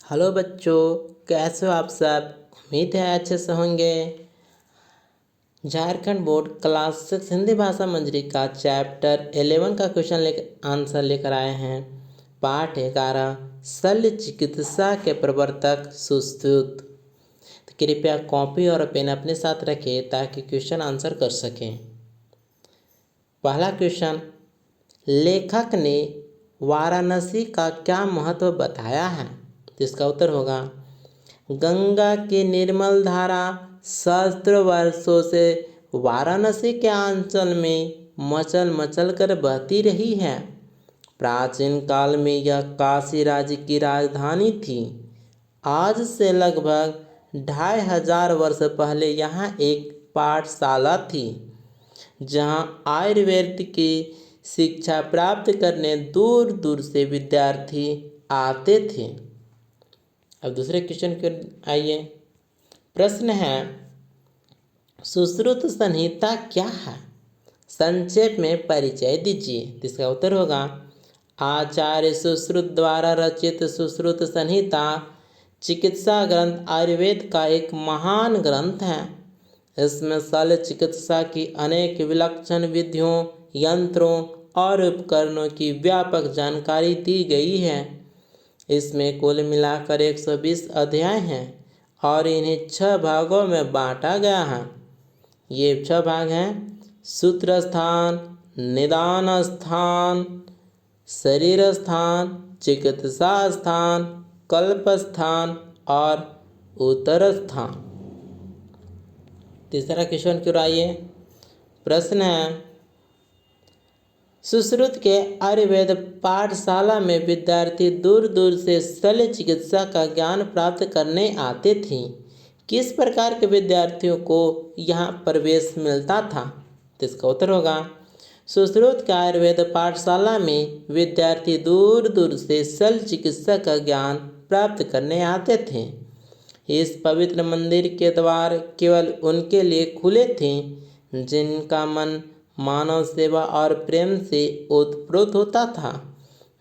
Hello बच्चों, कैसे हो आप सब। उम्मीद है अच्छे से होंगे। झारखंड बोर्ड क्लास 6 हिंदी भाषा मंजरी का चैप्टर 11 का आंसर लेकर आए हैं। पाठ 11 शल्य चिकित्सा के प्रवर्तक सुश्रुत। तो कृपया कॉपी और पेन अपने साथ रखें ताकि क्वेश्चन आंसर कर सकें। पहला क्वेश्चन, लेखक ने वाराणसी का क्या महत्व बताया है। तो इसका उत्तर होगा, गंगा की निर्मल धारा सहस्त्रों वर्षों से वाराणसी के अंचल में मचल मचल कर बहती रही है। प्राचीन काल में यह काशी राज्य की राजधानी थी। आज से लगभग 2500 वर्ष पहले यहाँ एक पाठशाला थी जहाँ आयुर्वेद की शिक्षा प्राप्त करने दूर दूर से विद्यार्थी आते थे। अब दूसरे क्वेश्चन के आइए। प्रश्न है, सुश्रुत संहिता क्या है। संक्षेप में परिचय दीजिए। इसका उत्तर होगा, आचार्य सुश्रुत द्वारा रचित सुश्रुत संहिता चिकित्सा ग्रंथ आयुर्वेद का एक महान ग्रंथ है। इसमें शल्य चिकित्सा की अनेक विलक्षण विधियों, यंत्रों और उपकरणों की व्यापक जानकारी दी गई है। इसमें कुल मिलाकर 120 अध्याय हैं और इन्हें 6 भागों में बांटा गया है। ये 6 भाग हैं: सूत्र स्थान, निदान स्थान, शरीर स्थान, चिकित्सा स्थान, कल्प स्थान और उत्तर स्थान। तीसरा क्वेश्चन की ओर आइए। प्रश्न है, सुश्रुत के आयुर्वेद पाठशाला में विद्यार्थी दूर दूर से शल्य चिकित्सा का ज्ञान प्राप्त करने आते थे। किस प्रकार के विद्यार्थियों को यहाँ प्रवेश मिलता था। तो इसका उत्तर होगा, सुश्रुत के आयुर्वेद पाठशाला में विद्यार्थी दूर दूर से शल्य चिकित्सा का ज्ञान प्राप्त करने आते थे। इस पवित्र मंदिर के द्वार केवल उनके लिए खुले थे जिनका मन मानव सेवा और प्रेम से ओतप्रोत होता था,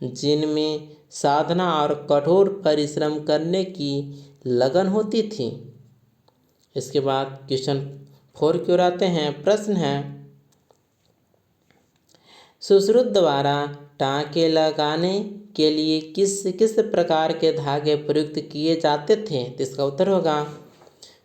जिनमें साधना और कठोर परिश्रम करने की लगन होती थी। इसके बाद क्वेश्चन 4 की ओर आते हैं। प्रश्न है, सुश्रुत द्वारा टाँके लगाने के लिए किस किस प्रकार के धागे प्रयुक्त किए जाते थे। तो इसका उत्तर होगा,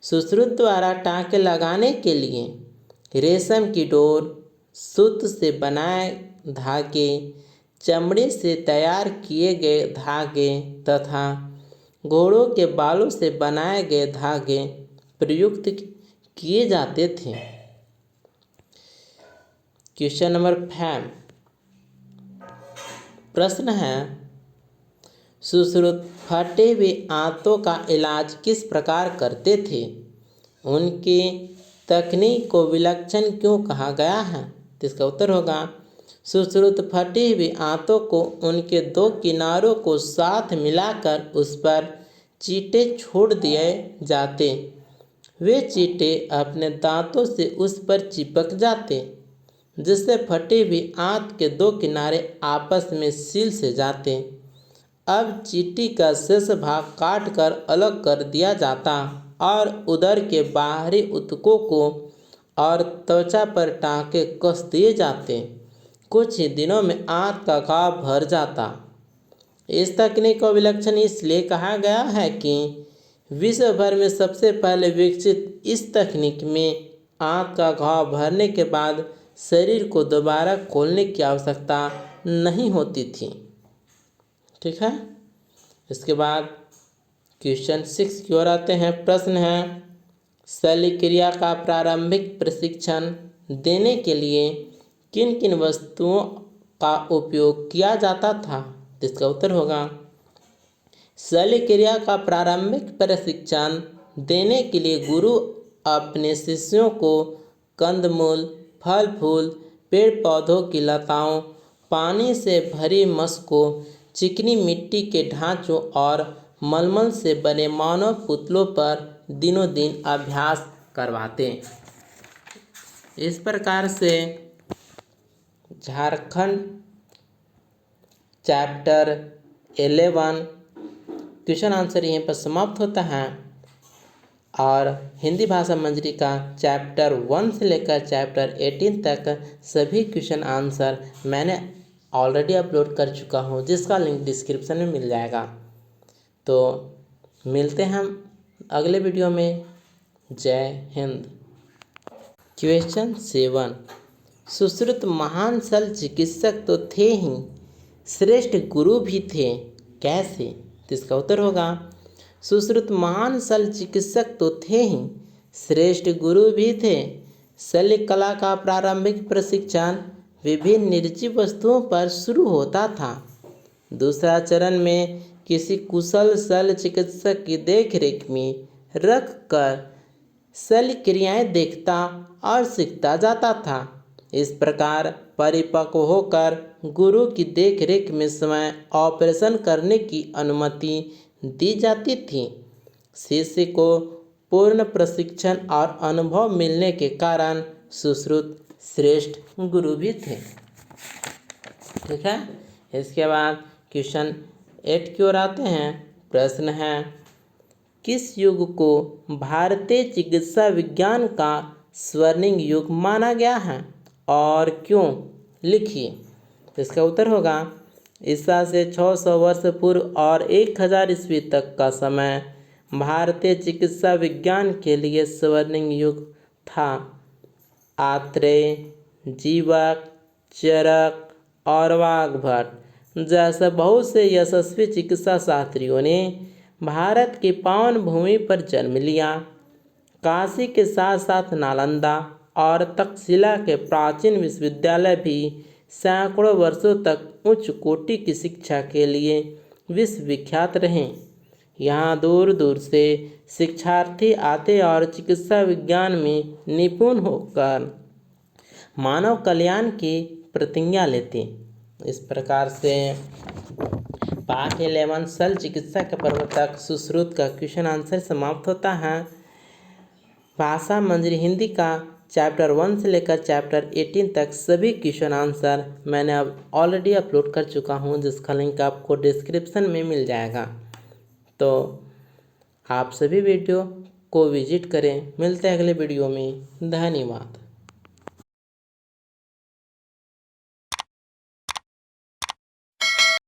सुश्रुत द्वारा टाँके लगाने के लिए रेशम की डोर, सूत से बनाए धागे, चमड़े से तैयार किए गए धागे तथा घोड़ों के बालों से बनाए गए धागे प्रयुक्त किए जाते थे। Question number 5। प्रश्न है, सुश्रुत फटे हुए आंतों का इलाज किस प्रकार करते थे। उनकी तकनीक को विलक्षण क्यों कहा गया है। तो इसका उत्तर होगा, सुश्रुत फटी हुई आंतों को उनके 2 किनारों को साथ मिलाकर उस पर चींटे छोड़ दिए जाते। वे चींटे अपने दांतों से उस पर चिपक जाते, जिससे फटी हुई आंत के 2 किनारे आपस में सिल से जाते। अब चींटी का शेष भाग काट कर अलग कर दिया जाता और उदर के बाहरी ऊतकों को और त्वचा पर टाँके कस दिए जाते। कुछ ही दिनों में आंत का घाव भर जाता। इस तकनीक को विलक्षण इसलिए कहा गया है कि विश्व भर में सबसे पहले विकसित इस तकनीक में आंत का घाव भरने के बाद शरीर को दोबारा खोलने की आवश्यकता नहीं होती थी। ठीक है। इसके बाद क्वेश्चन 6 की ओर आते हैं। प्रश्न है, शल्य क्रिया का प्रारंभिक प्रशिक्षण देने के लिए किन किन वस्तुओं का उपयोग किया जाता था। इसका उत्तर होगा, शल्य क्रिया का प्रारंभिक प्रशिक्षण देने के लिए गुरु अपने शिष्यों को कंदमूल, फल फूल, पेड़ पौधों की लताओं, पानी से भरी मशकों, चिकनी मिट्टी के ढांचों और मलमल से बने मानव पुतलों पर दिनों दिन अभ्यास करवाते। इस प्रकार से झारखंड चैप्टर 11 क्वेश्चन आंसर यहीं पर समाप्त होता है। और हिंदी भाषा मंजरी का चैप्टर 1 से लेकर चैप्टर 18 तक सभी क्वेश्चन आंसर मैंने ऑलरेडी अपलोड कर चुका हूँ, जिसका लिंक डिस्क्रिप्शन में मिल जाएगा। तो मिलते हैं हम अगले वीडियो में। जय हिंद। क्वेश्चन 7, सुश्रुत महान शल्य चिकित्सक तो थे ही, श्रेष्ठ गुरु भी थे, कैसे? तो इसका उत्तर होगा, सुश्रुत महान शल्य चिकित्सक तो थे ही, श्रेष्ठ गुरु भी थे। शल्य कला का प्रारंभिक प्रशिक्षण विभिन्न निर्जीव वस्तुओं पर शुरू होता था। दूसरा चरण में किसी कुशल शल्य चिकित्सक की देखरेख में रख कर शल्य क्रियाएं देखता और सीखता जाता था। इस प्रकार परिपक्व होकर गुरु की देखरेख में स्वयं ऑपरेशन करने की अनुमति दी जाती थी। शिष्य को पूर्ण प्रशिक्षण और अनुभव मिलने के कारण सुश्रुत श्रेष्ठ गुरु भी थे। ठीक है, इसके बाद क्वेश्चन 8 की ओर आते हैं। प्रश्न है, किस युग को भारतीय चिकित्सा विज्ञान का स्वर्णिम युग माना गया है और क्यों? लिखिए। तो इसका उत्तर होगा, ईसा से 600 वर्ष पूर्व और 1000 ईस्वी तक का समय भारतीय चिकित्सा विज्ञान के लिए स्वर्णिम युग था। आत्रेय, जीवक, चरक और वाघभट्ट जैसे बहुत से यशस्वी चिकित्सा शास्त्रियों ने भारत की पावन भूमि पर जन्म लिया। काशी के साथ साथ नालंदा और तक्षशिला के प्राचीन विश्वविद्यालय भी सैकड़ों वर्षों तक उच्च कोटि की शिक्षा के लिए विश्वविख्यात रहे। यहाँ दूर दूर से शिक्षार्थी आते और चिकित्सा विज्ञान में निपुण होकर मानव कल्याण की प्रतिज्ञा लेते। इस प्रकार से पार्ट 11 शल्य चिकित्सा के प्रवर्तक सुश्रुत का क्वेश्चन आंसर समाप्त होता है। भाषा मंजरी हिंदी का चैप्टर 1 से लेकर चैप्टर 18 तक सभी क्वेश्चन आंसर मैंने अब ऑलरेडी अपलोड कर चुका हूं, जिसका लिंक आपको डिस्क्रिप्शन में मिल जाएगा। तो आप सभी वीडियो को विजिट करें। मिलते हैं अगले वीडियो में। धन्यवाद।